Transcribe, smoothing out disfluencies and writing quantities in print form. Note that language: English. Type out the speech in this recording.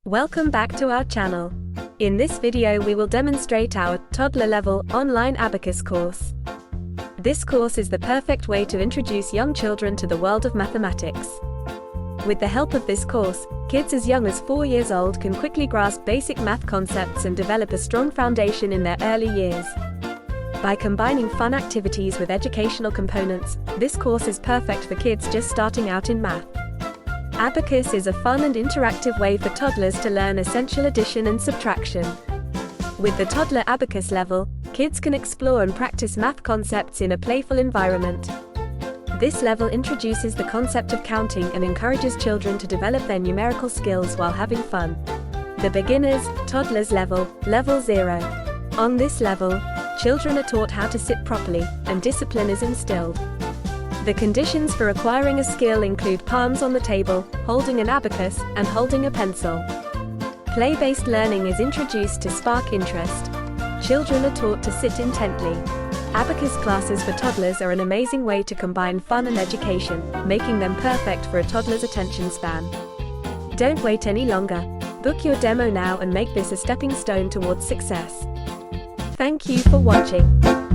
Welcome back to our channel. In this video we will demonstrate our toddler-level online Abacus course. This course is the perfect way to introduce young children to the world of mathematics. With the help of this course, kids as young as 4 years old can quickly grasp basic math concepts and develop a strong foundation in their early years. By combining fun activities with educational components, this course is perfect for kids just starting out in math. Abacus is a fun and interactive way for toddlers to learn essential addition and subtraction. With the toddler Abacus level, kids can explore and practice math concepts in a playful environment. This level introduces the concept of counting and encourages children to develop their numerical skills while having fun. The beginners, toddlers level, level 0. On this level, children are taught how to sit properly, and discipline is instilled. The conditions for acquiring a skill include palms on the table, holding an abacus, and holding a pencil. Play-based learning is introduced to spark interest. Children are taught to sit intently. Abacus classes for toddlers are an amazing way to combine fun and education, making them perfect for a toddler's attention span. Don't wait any longer. Book your demo now and make this a stepping stone towards success. Thank you for watching.